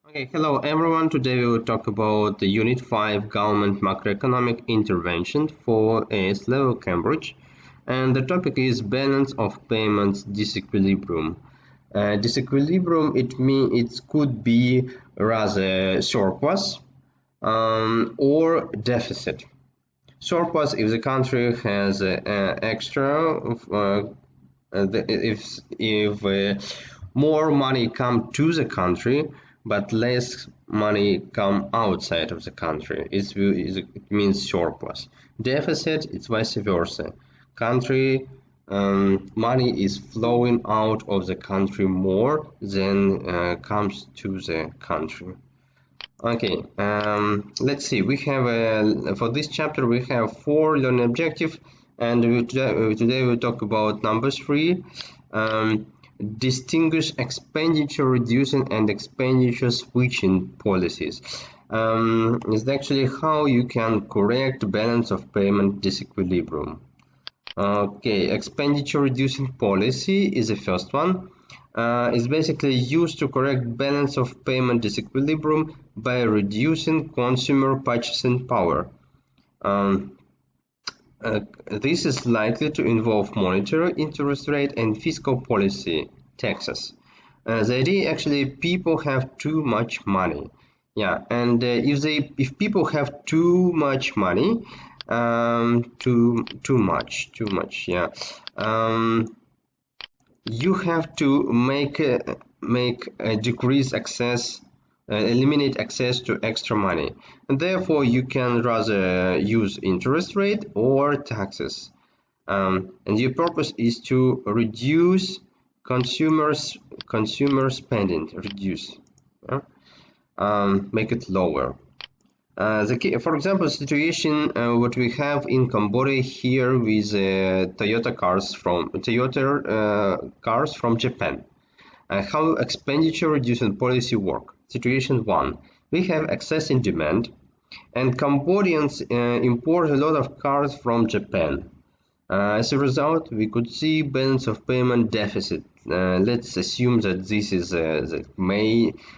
Okay, hello everyone. Today we will talk about the Unit 5 Government Macroeconomic Intervention for AS Level Cambridge. And the topic is Balance of Payments Disequilibrium. Disequilibrium, it could be rather surplus or deficit. Surplus if the country has extra, if more money come to the country but less money come outside of the country, it means surplus. Deficit, it's vice versa. Country money is flowing out of the country more than comes to the country. Okay, let's see. We have for this chapter we have 4 learning objectives, and today we'll talk about number 3. Distinguish expenditure-reducing and expenditure-switching policies. It's actually how you can correct balance of payment disequilibrium. Okay, expenditure-reducing policy is the first one. Is basically used to correct balance of payment disequilibrium by reducing consumer purchasing power. This is likely to involve monetary, interest rate, and fiscal policy, taxes. The idea actually people have too much money. Yeah, and if people have too much money, too much, yeah. You have to make a decrease access, eliminate access to extra money, and therefore you can rather use interest rate or taxes, and your purpose is to reduce consumer spending, make it lower. For example, situation what we have in Cambodia here with Toyota cars from Japan. How expenditure reducing policy work. Situation 1. We have excess in demand, and Cambodians import a lot of cars from Japan. As a result, we could see balance of payment deficit. Let's assume that this is the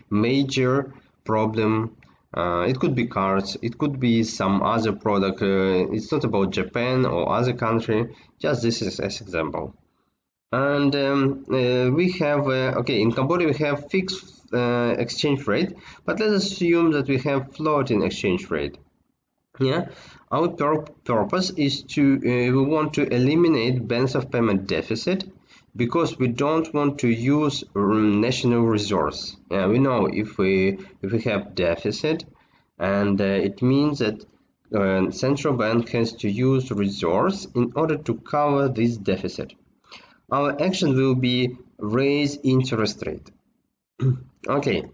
major problem. It could be cars, it could be some other product. It's not about Japan or other country, just this is as example. And we have, okay, in Cambodia we have fixed exchange rate, but let's assume that we have floating exchange rate. Yeah, our purpose is to, we want to eliminate balance of payment deficit, because we don't want to use national resource. We know if we have deficit, and it means that central bank has to use resource in order to cover this deficit. Our action will be raise interest rate. Okay,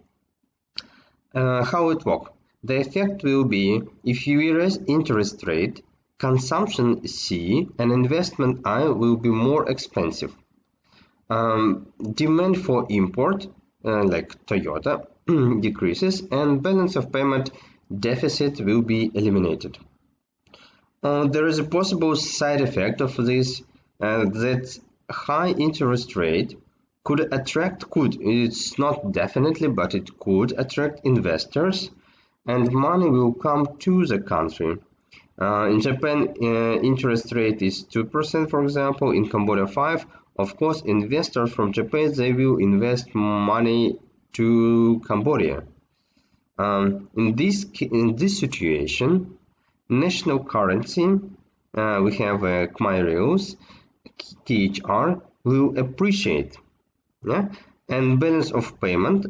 how it works? The effect will be, if you raise interest rate, consumption C and investment I will be more expensive. Demand for import, like Toyota, decreases, and balance of payment deficit will be eliminated. There is a possible side effect of this, that high interest rate it's not definitely, but it could attract investors, and money will come to the country. In Japan, interest rate is 2%, for example. In Cambodia, 5%. Of course, investors from Japan, they will invest money to Cambodia. In this situation, national currency, we have Khmer Reals, KHR, will appreciate. Yeah? And balance of payment.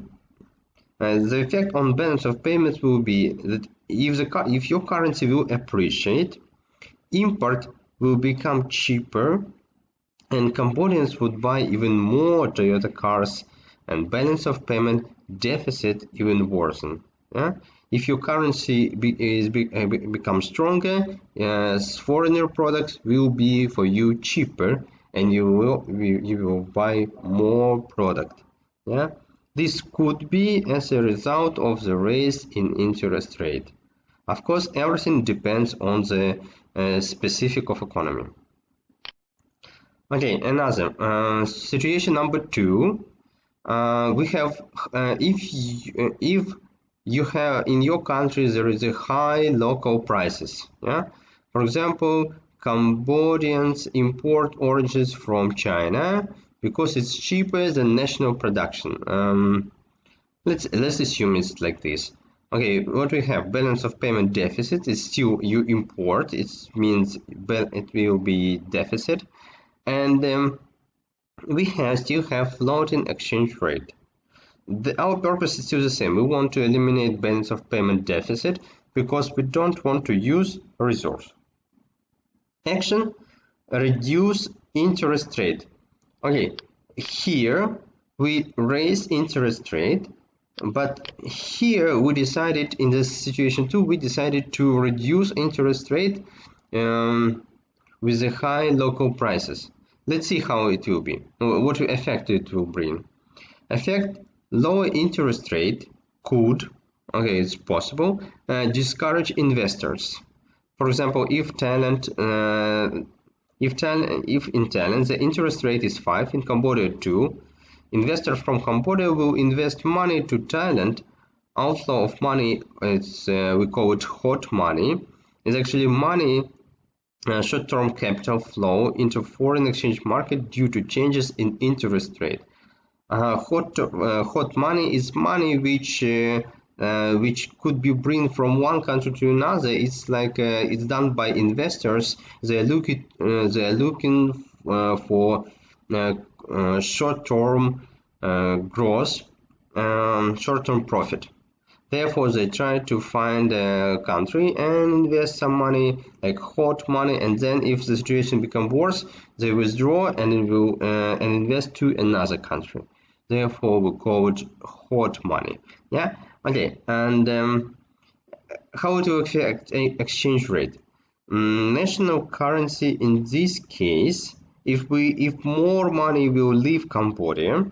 The effect on balance of payments will be that if your currency will appreciate, import will become cheaper, and Cambodians would buy even more Toyota cars, and balance of payment deficit even worsen. Yeah? If your currency becomes stronger, foreigner products will be for you cheaper, and you will buy more product. Yeah? This could be as a result of the raise in interest rate. Of course, everything depends on the specific of economy. Okay, another situation number 2. we have if you have in your country there is a high local prices. Yeah, for example, Cambodians import oranges from China because it's cheaper than national production. Let's assume it's like this. Okay, what we have, balance of payment deficit is still you import. It means it will be deficit, and we still have floating exchange rate. Our purpose is still the same. We want to eliminate balance of payment deficit because we don't want to use resource. Action: reduce interest rate. Okay, here we raise interest rate, but here we decided in this situation too, we decided to reduce interest rate with the high local prices. Let's see how it will be, what effect it will bring. Effect: lower interest rate could, okay, it's possible, discourage investors. For example, if in Thailand the interest rate is 5, in Cambodia 2, investors from Cambodia will invest money to Thailand. Outflow of money, we call it hot money, is actually money, short-term capital flow into foreign exchange market due to changes in interest rate. Hot money is money which could be bring from one country to another. It's like it's done by investors. They are looking for short-term growth, short-term profit. Therefore, they try to find a country and invest some money, like hot money, and then if the situation becomes worse, they withdraw and will and invest to another country. Therefore, we call it hot money. Yeah. Okay. And how to affect exchange rate? National currency in this case, if more money will leave Cambodia,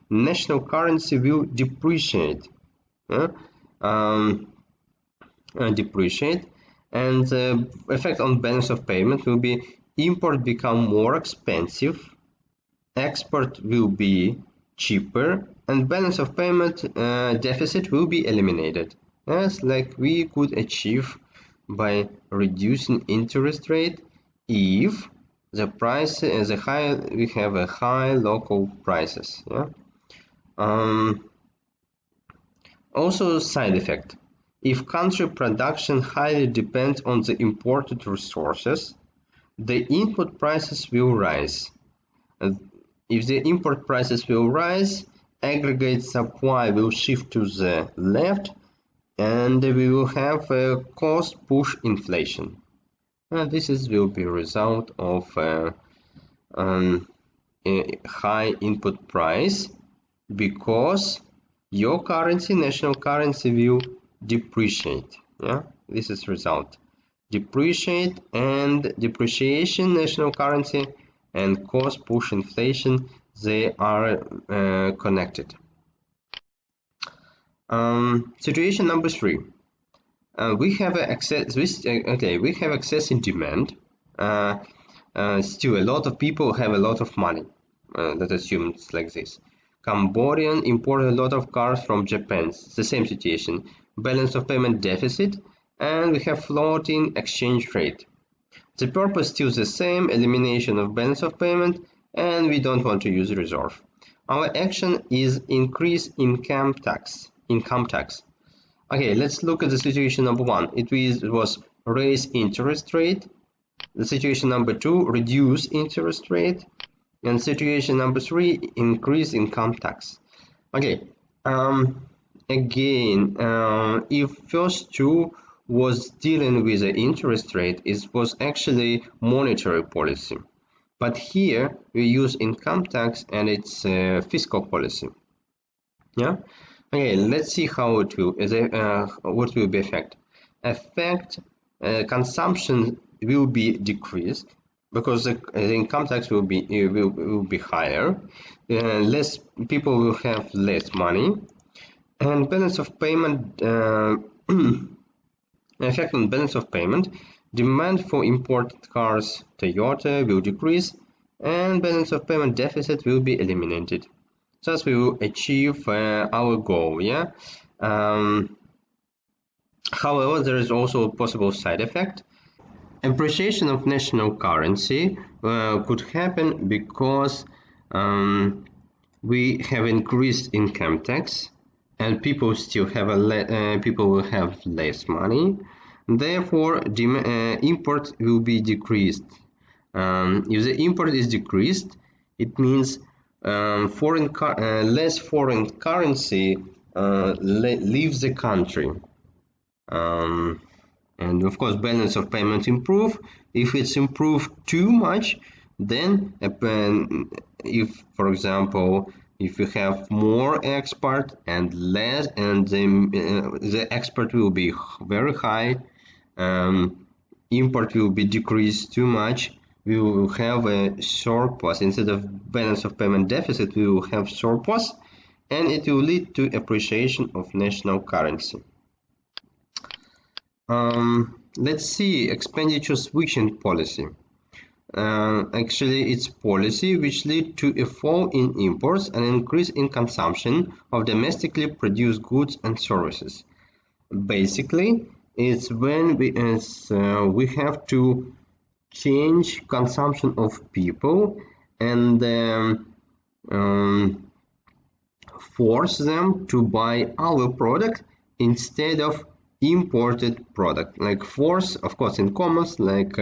national currency will depreciate. Depreciate, and the effect on balance of payment will be import become more expensive, export will be cheaper, and balance of payment deficit will be eliminated, as like we could achieve by reducing interest rate if the price we have a high local prices. Yeah. Also, side effect: if country production highly depends on the imported resources, the input prices will rise. If the import prices will rise, aggregate supply will shift to the left, and we will have a cost push inflation. This will be a result of a high input price, because your currency, national currency, will depreciate. Yeah, this is result. Depreciate, and depreciation, national currency, and cost push inflation, they are connected. Situation number 3. We have excess. We have excess in demand. Still, a lot of people have a lot of money. Let's assume it's like this. Cambodian import a lot of cars from Japan. It's the same situation. Balance of payment deficit, and we have floating exchange rate. The purpose still the same: elimination of balance of payment, and we don't want to use reserve. Our action is increase income tax. Okay, let's look at the situation number 1. It was raise interest rate. The situation number 2, reduce interest rate. And situation number 3, increase income tax. Okay, again, if first 2 was dealing with the interest rate, it was actually monetary policy. But here we use income tax, and it's fiscal policy. Yeah. Okay, let's see how it will. What will be effect? Consumption will be decreased, because the income tax will be higher. Less people will have less money, and balance of payment effect on balance of payment. Demand for imported cars, Toyota, will decrease, and balance of payment deficit will be eliminated. thus we will achieve our goal. Yeah. However, there is also a possible side effect. Appreciation of national currency could happen because we have increased income tax, and people still have people will have less money. Therefore, import will be decreased. If the import is decreased, it means less foreign currency leaves the country. And of course, balance of payments improve. If it's improved too much, then if, for example, if you have more export and less, and the export will be very high, import will be decreased too much, we will have a surplus. Instead of balance of payment deficit, we will have surplus, and it will lead to appreciation of national currency. Let's see expenditure switching policy. Actually, it's policy which lead to a fall in imports and increase in consumption of domestically produced goods and services. Basically, it's when we have to change consumption of people and force them to buy our product instead of imported product. Like force, of course, in commerce, like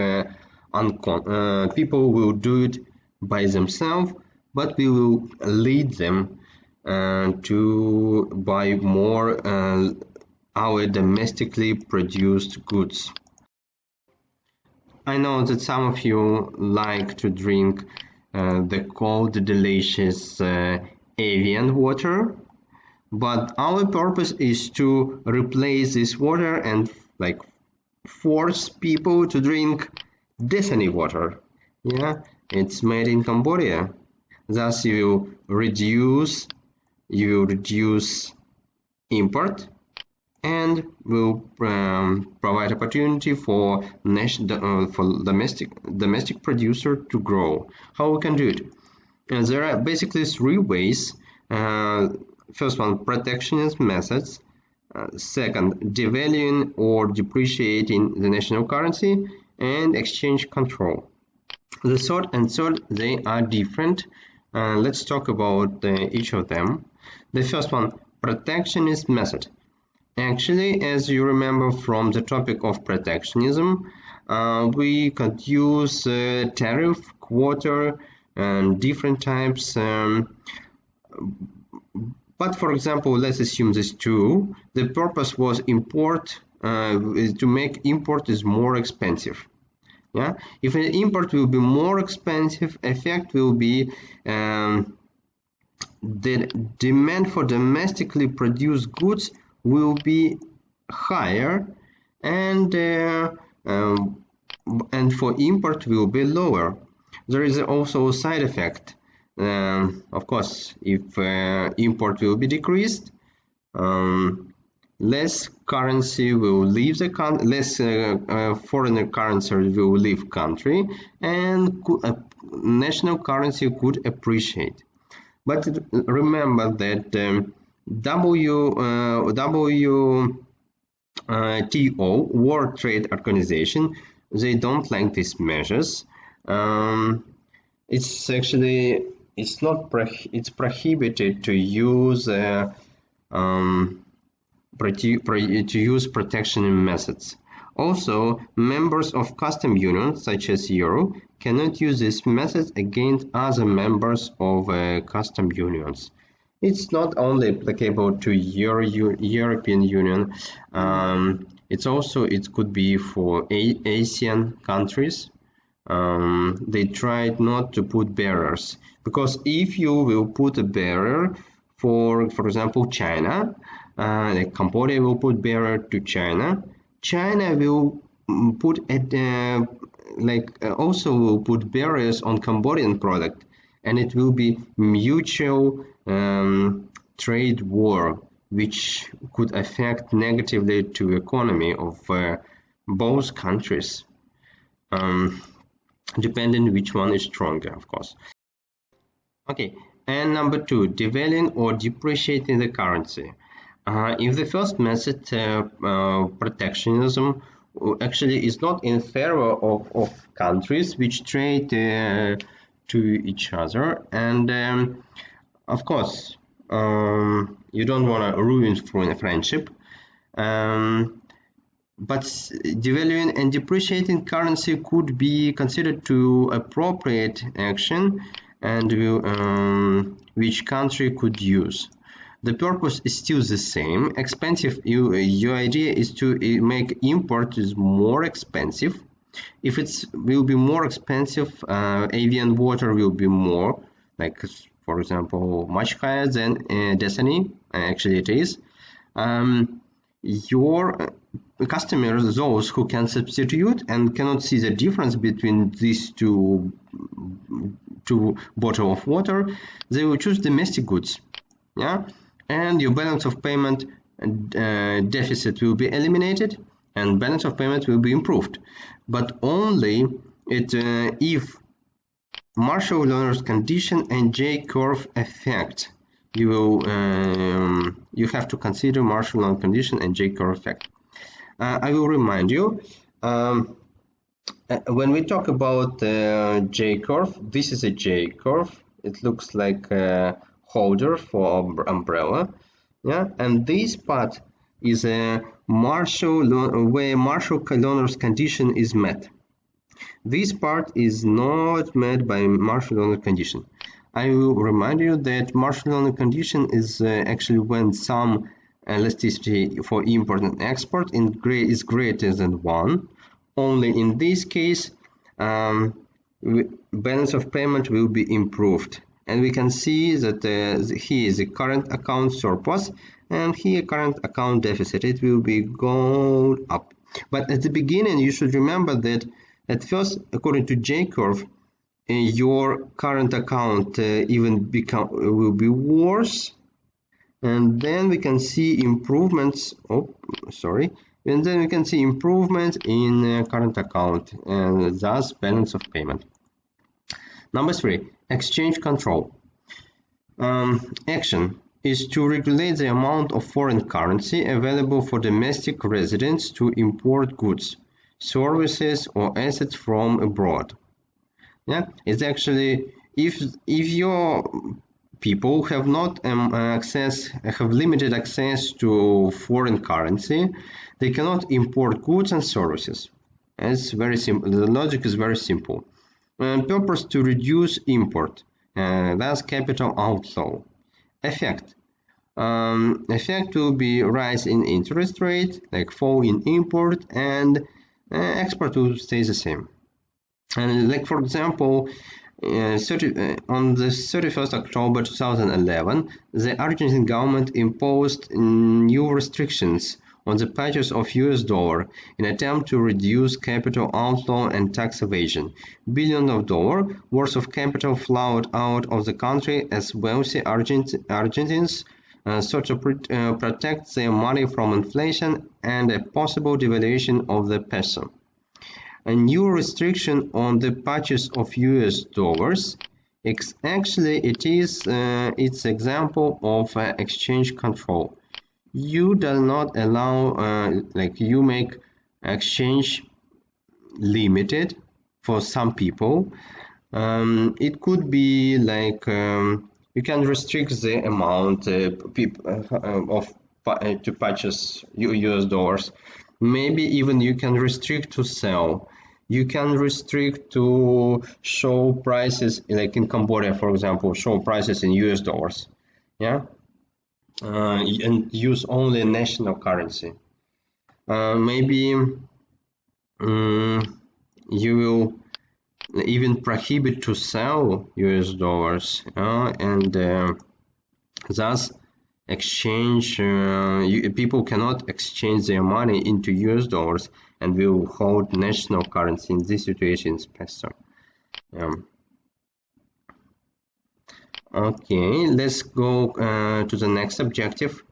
people will do it by themselves, but we will lead them to buy more our domestically produced goods. I know that some of you like to drink the cold, delicious avian water, but our purpose is to replace this water and like force people to drink Dasani water. Yeah, it's made in Cambodia. Thus you reduce import and will provide opportunity for domestic producer to grow. How we can do it? And there are basically three ways. First one, protectionist methods. Second, devaluing or depreciating the national currency, and exchange control. The third, they are different. Let's talk about each of them. The first one, protectionist method. Actually, as you remember from the topic of protectionism, we could use tariff, quota, and different types. But for example, let's assume these two. The purpose was to make import is more expensive. Yeah, if an import will be more expensive, effect will be the demand for domestically produced goods will be higher, and for import will be lower. There is also a side effect. Of course, if import will be decreased, less currency will leave the country, less foreign currency will leave country, and national currency could appreciate. But remember that WTO, World Trade Organization, they don't like these measures. It's prohibited to use protection methods. Also, members of custom unions such as Euro cannot use these methods against other members of custom unions. It's not only applicable to European Union. It could be for Asian countries. They tried not to put barriers, because if you will put a barrier for example, China, like Cambodia will put barrier to China. China will put also will put barriers on Cambodian product, and it will be mutual trade war, which could affect negatively to economy of both countries, depending which one is stronger, of course. Okay, And number 2, devaluing or depreciating the currency. If the first method, protectionism, actually is not in favor of countries which trade to each other, and of course you don't want to ruin foreign friendship, but devaluing and depreciating currency could be considered to appropriate action and which country could use. The purpose is still the same. Expensive, your idea is to make import is more expensive. If it will be more expensive, avian water will be more, like for example, much higher than Destiny. Actually, it is. Your customers, those who can substitute and cannot see the difference between these two bottles of water, they will choose domestic goods. Yeah, and your balance of payment deficit will be eliminated, and balance of payment will be improved, but only if Marshall-Lerner's condition and J-curve effect. You have to consider Marshall-Lerner condition and J-curve effect. I will remind you, when we talk about J-curve, this is a J-curve. It looks like a holder for umbrella, yeah, and this part is a where Marshall-Lerner's condition is met. This part is not met by Marshall-Lerner condition. I will remind you that Marshall-Lerner condition is actually when some elasticity for import and export is greater than 1. Only in this case, balance of payment will be improved. And we can see that here is the current account surplus and here current account deficit. It will be going up. But at the beginning, you should remember that at first, according to J-curve, your current account will be worse, and then we can see improvements. And then we can see improvements in current account and thus balance of payment. Number 3, exchange control. Action is to regulate the amount of foreign currency available for domestic residents to import goods, services, or assets from abroad. Yeah, it's actually if your people have not have limited access to foreign currency, they cannot import goods and services. It's very simple. The logic is very simple. And purpose to reduce import, thus capital outflow. Effect. Effect will be rise in interest rate, like fall in import, and export will stay the same. And like for example, on the 31st October 2011, the Argentine government imposed new restrictions on the purchase of US dollar in an attempt to reduce capital outflow and tax evasion. Billions of dollars worth of capital flowed out of the country as wealthy Argentines sought to protect their money from inflation and a possible devaluation of the peso. A new restriction on the purchase of US dollars. Actually, it's example of exchange control. You do not allow, you make exchange limited for some people. It could be like you can restrict the amount to purchase US dollars. Maybe even you can restrict to sell. You can restrict to show prices, like in Cambodia, for example, show prices in US dollars. Yeah. And use only national currency. Maybe you will even prohibit to sell US dollars, and thus exchange. People cannot exchange their money into US dollars and will hold national currency. In this situation, it's peso. Okay, let's go to the next objective.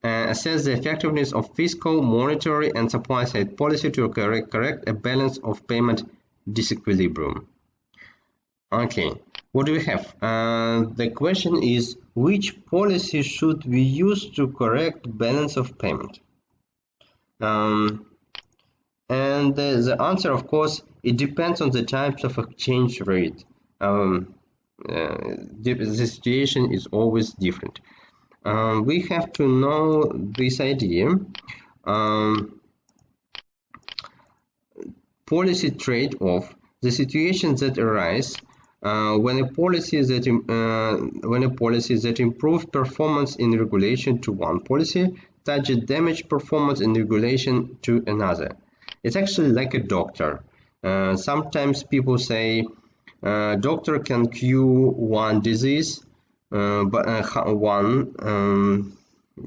Assess the effectiveness of fiscal, monetary, and supply side policy to correct a balance of payment disequilibrium. Okay, What do we have? The question is, which policy should we use to correct balance of payment? And the answer, of course, it depends on the types of exchange rate. The situation is always different. We have to know this idea. Policy trade-off, the situations that arise when a policy that improves performance in relation to one policy touches damage performance in relation to another. It's actually like a doctor. Sometimes people say doctor can cure one disease,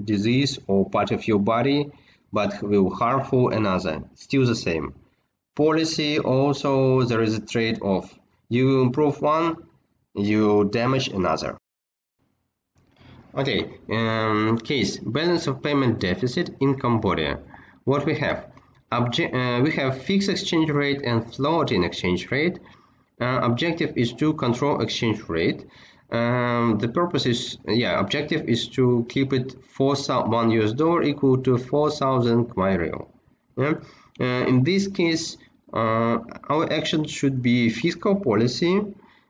disease or part of your body, but will harmful another. Still the same. Policy also, there is a trade-off. You improve one, you damage another. Okay, case balance of payment deficit in Cambodia. What we have? We have fixed exchange rate and floating exchange rate. Objective is to control exchange rate. The purpose is, objective is to keep it $1 US equal to 4,000 Khmer Rio. In this case, our action should be fiscal policy,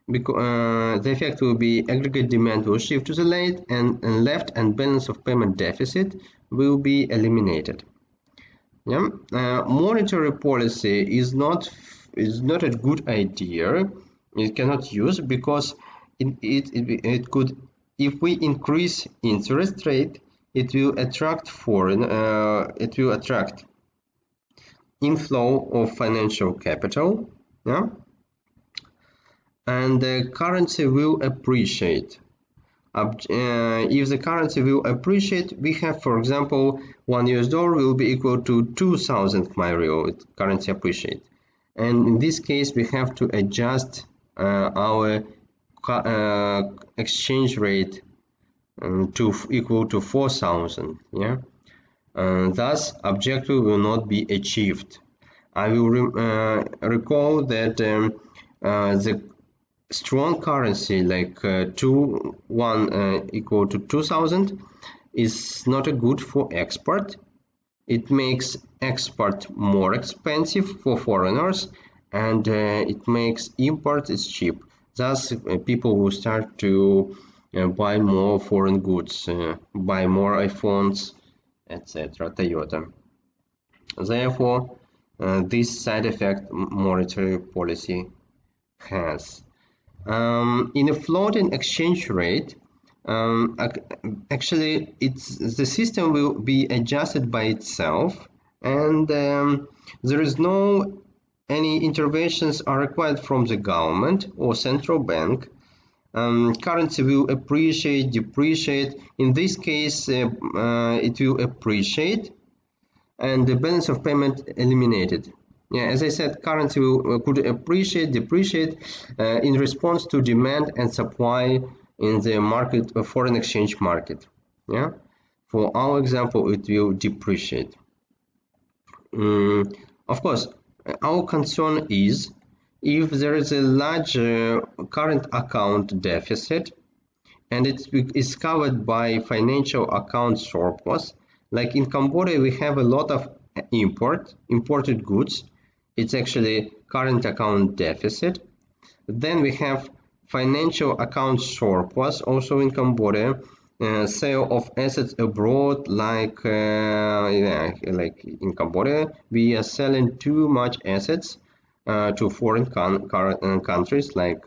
because the effect will be aggregate demand will shift to the left and balance of payment deficit will be eliminated. Monetary policy is not a good idea. It cannot use because it could, if we increase interest rate, it will attract inflow of financial capital, and the currency will appreciate. If the currency will appreciate, we have, for example, $1 US will be equal to 2,000 Khmer Rio, currency appreciate. And in this case, we have to adjust our exchange rate to equal to 4,000. Thus, objective will not be achieved. I will recall that the strong currency like 1 equal to 2,000 is not a good for export. It makes export more expensive for foreigners, and it makes import is cheap. Thus, people will start to buy more foreign goods, buy more iPhones, etc. Toyota. Therefore, this side effect monetary policy has. In a floating exchange rate, actually the system will be adjusted by itself, and there is no any interventions are required from the government or central bank. Currency will appreciate, depreciate. In this case, it will appreciate, and the balance of payment eliminated. As I said, currency could appreciate, depreciate in response to demand and supply in the market, foreign exchange market. For our example, it will depreciate. Of course, our concern is if there is a large current account deficit and it is covered by financial account surplus. Like in Cambodia, we have a lot of imported goods. It's actually current account deficit. Then we have financial account surplus also in Cambodia, sale of assets abroad, like in Cambodia, we are selling too much assets to foreign countries, like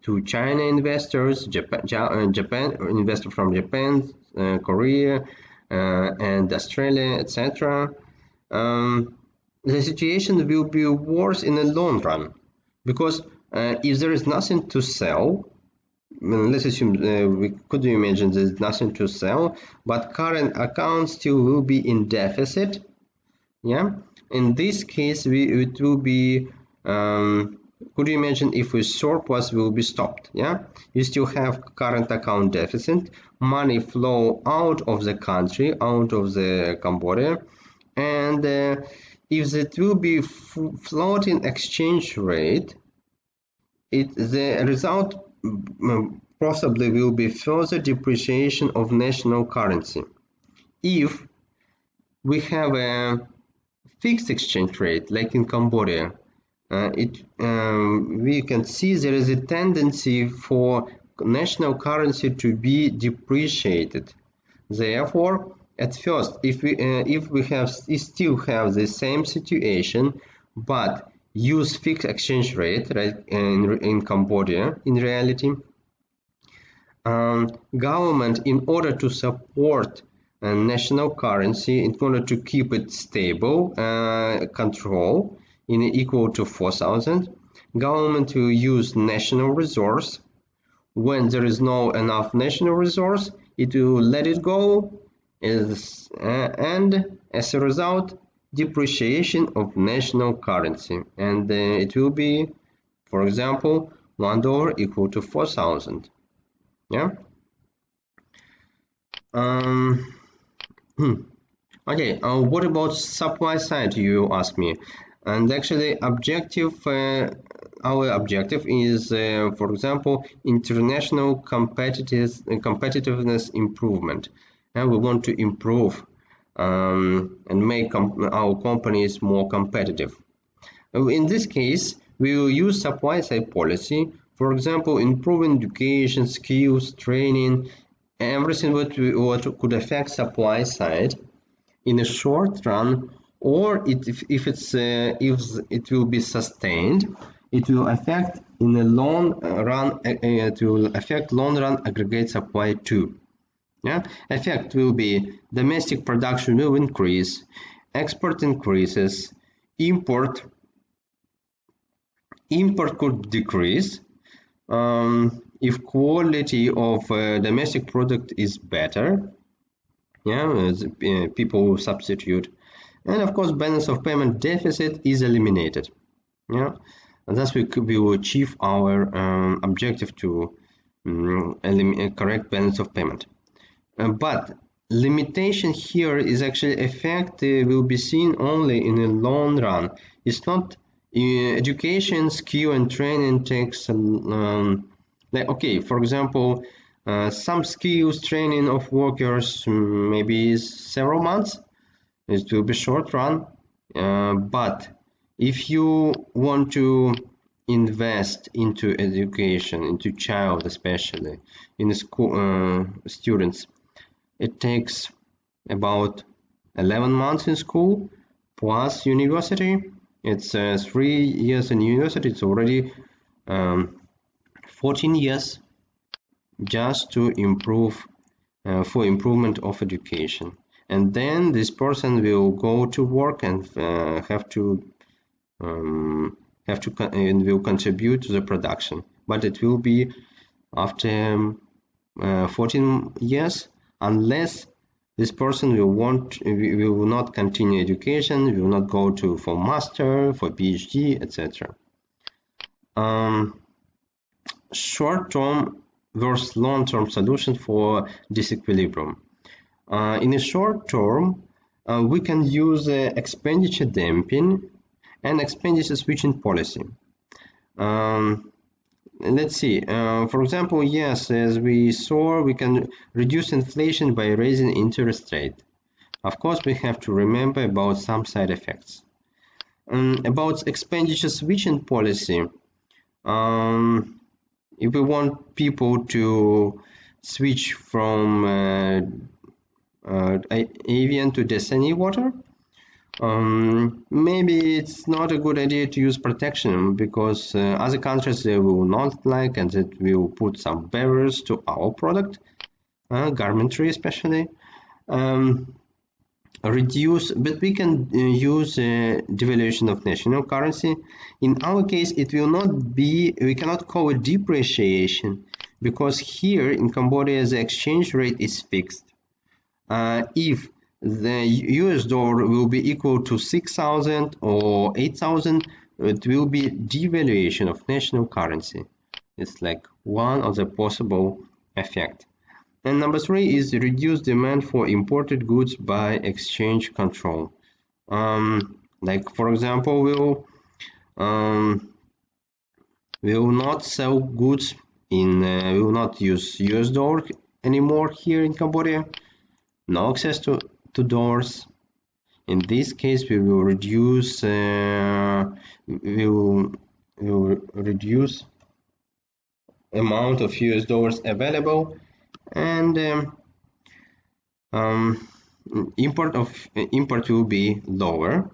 to China investors, Japan investors from Japan, Korea, and Australia, etc. The situation will be worse in the long run, because if there is nothing to sell, let's assume we could imagine there's nothing to sell, but current accounts still will be in deficit. In this case, it will be. Could you imagine if a surplus will be stopped? You still have current account deficit, money flow out of the country, out of the Cambodia, and if it will be floating exchange rate, the result possibly will be further depreciation of national currency. If we have a fixed exchange rate, like in Cambodia, we can see there is a tendency for national currency to be depreciated. Therefore, at first, if we still have the same situation, but use fixed exchange rate, right, in Cambodia, in reality, government, in order to support national currency, in order to keep it stable, control in equal to 4,000, government will use national resource. When there is no enough national resource, it will let it go, and as a result, depreciation of national currency, and it will be, for example, $1 equal to 4,000. Yeah. Okay. What about supply side, you ask me? And actually, our objective is, for example, international competitiveness improvement, and we want to improve and make our companies more competitive. In this case, we will use supply side policy, for example, improving education, skills, training, everything what could affect supply side in a short run, or if it will be sustained, it will affect in a long run. It will affect long run aggregate supply too. Yeah, effect will be domestic production will increase, export increases, import could decrease if quality of domestic product is better. Yeah, people substitute, and of course balance of payment deficit is eliminated. Yeah, and thus we will achieve our objective to correct balance of payment. But limitation here is actually effect will be seen only in the long run. It's not education, skill, and training takes like, okay, for example, some skills training of workers maybe several months. It will be short run, but if you want to invest into education, into child especially, in school students, it takes about 11 months in school plus university. It's 3 years in university. It's already 14 years just to improve for improvement of education, and then this person will go to work and and will contribute to the production, but it will be after 14 years, unless this person will not continue education, will not go to for master, for PhD, etc. Short-term versus long-term solution for disequilibrium. In the short term, we can use expenditure damping and expenditure switching policy. Let's see, for example, yes, as we saw, we can reduce inflation by raising interest rate. Of course, we have to remember about some side effects. About expenditure switching policy, if we want people to switch from avian to Dasani water, maybe it's not a good idea to use protection, because other countries they will not like, and it will put some barriers to our product, garmentry especially. Reduce, but we can use devaluation of national currency. In our case, it will not be, we cannot call it depreciation, because here in Cambodia the exchange rate is fixed. If the US dollar will be equal to 6,000 or 8,000, it will be devaluation of national currency. It's like one of the possible effects. And number 3 is reduce demand for imported goods by exchange control. Like, for example, We will not sell goods in, we will not use US dollar anymore here in Cambodia. No access to dollars. In this case, we will reduce, we will reduce amount of US dollars available, and import will be lower,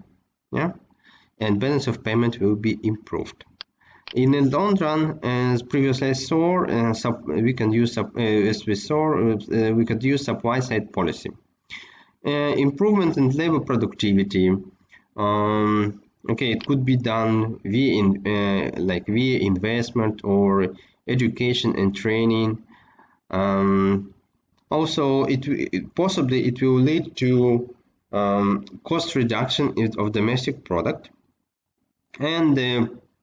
yeah, and balance of payment will be improved. In the long run, as previously saw, we can use as we saw, we could use supply side policy. Improvement in labor productivity. Okay, it could be done via investment or education and training. Also, possibly it will lead to cost reduction of domestic product, and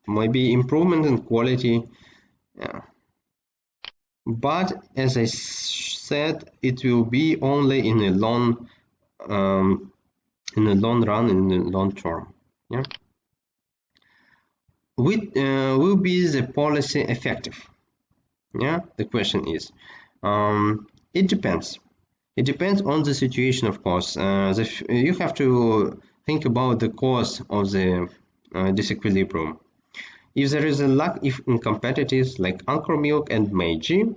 maybe improvement in quality. Yeah. But as I said, it will be only in a long run, in the long term. Yeah. Will be the policy effective? Yeah, the question is. It depends. It depends on the situation, of course. You have to think about the cause of the disequilibrium. If there is a lack in competitors like Anchor Milk and Meiji,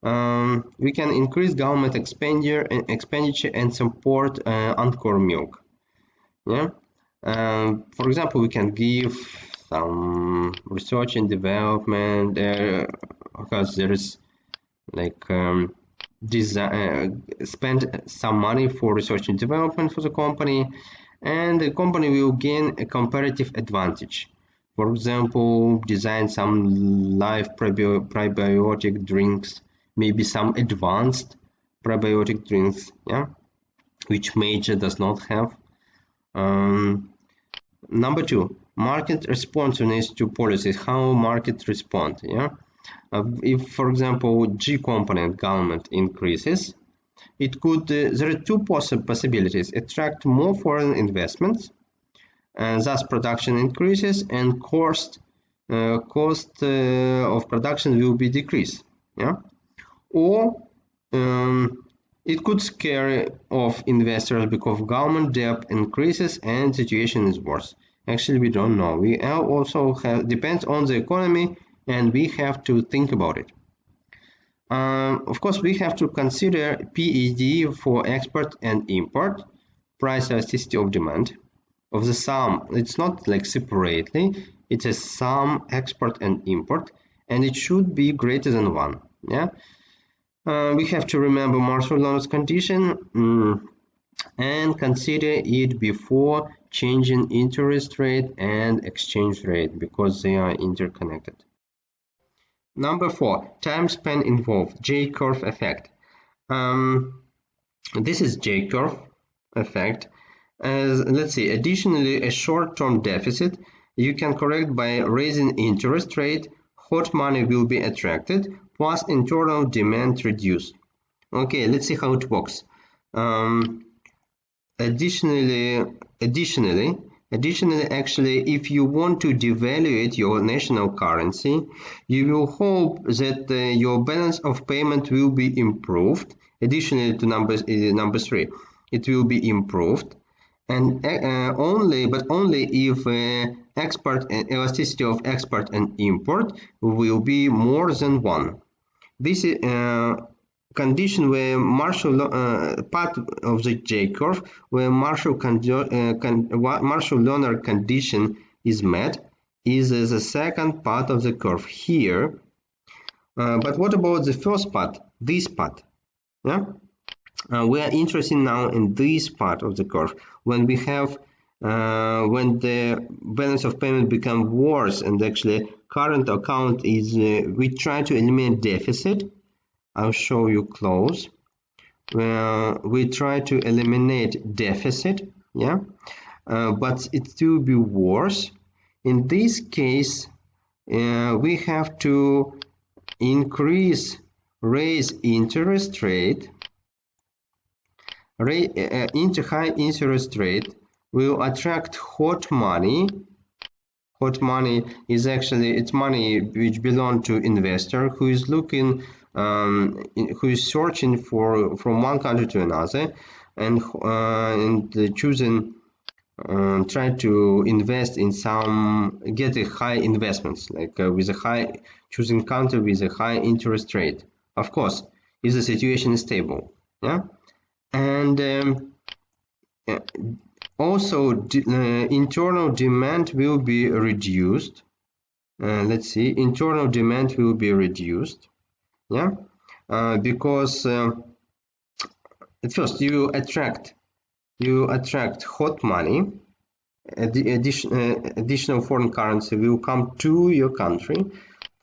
we can increase government expenditure and support Anchor Milk. Yeah. For example, we can give some research and development because there is like spend some money for research and development for the company, and the company will gain a comparative advantage. For example, design some live prebiotic drinks, maybe some advanced prebiotic drinks, yeah, which Major does not have. Number two, market responsiveness to policies, how market respond, yeah. If, for example, G component government increases, it could, there are two possibilities: attract more foreign investments, and thus production increases and cost of production will be decreased, yeah. Or it could scare off investors because government debt increases and situation is worse. Actually, we don't know. We also have, depends on the economy, and we have to think about it. Of course, we have to consider PED for export and import, price elasticity of demand, of the sum. It's not like separately, it's a sum export and import, and it should be greater than 1. Yeah. We have to remember Marshall-Lerner's condition and consider it before changing interest rate and exchange rate because they are interconnected. Number 4, time span involved, J-curve effect. This is J-curve effect. Let's see, additionally, a short-term deficit you can correct by raising interest rate, hot money will be attracted, plus internal demand reduced. Okay, let's see how it works. Additionally, actually, if you want to devaluate your national currency, you will hope that your balance of payment will be improved. Additionally to number 3, it will be improved, and only if elasticity of export and import will be more than 1. This is condition where part of the J-curve, where Marshall-Lerner condition is met, is the second part of the curve here. But what about the first part, this part? Yeah, we are interested now in this part of the curve when we have when the balance of payment becomes worse, and actually current account is we try to eliminate deficit. I'll show you close. We try to eliminate deficit, yeah, but it will be worse. In this case, we have to raise interest rate. High interest rate will attract hot money Hot money is actually it's money which belong to investor who is looking, who is searching for from one country to another, and choosing, try to invest in some, get a high investments, like with a high, choosing country with a high interest rate. Of course, if the situation is stable, yeah, and also internal demand will be reduced. Let's see, internal demand will be reduced, yeah, because at first you attract hot money. Additional foreign currency will come to your country,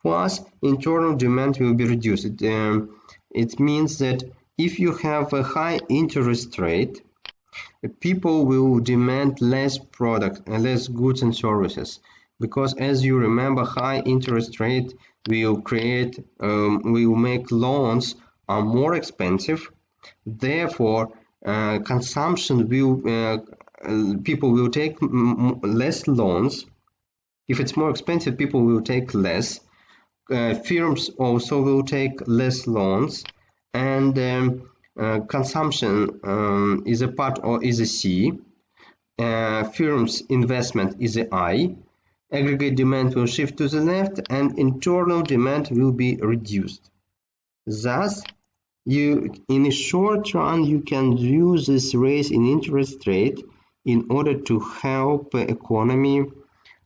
plus internal demand will be reduced. It means that if you have a high interest rate, people will demand less product and less goods and services, because as you remember, high interest rate will create, will make loans are more expensive. Therefore, consumption will, people will take less loans. If it's more expensive, people will take less. Firms also will take less loans, and consumption is a part, or is a C. Firms investment is a I. Aggregate demand will shift to the left, and internal demand will be reduced. Thus, in a short run, you can use this raise in interest rate in order to help the economy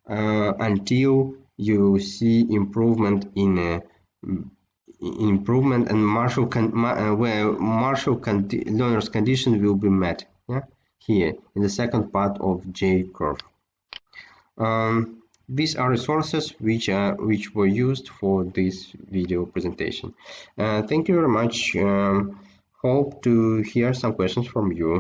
until you see improvement in improvement and where Marshall Lerner's condition will be met. Yeah, here in the second part of J curve. These are resources which were used for this video presentation. Thank you very much. Hope to hear some questions from you.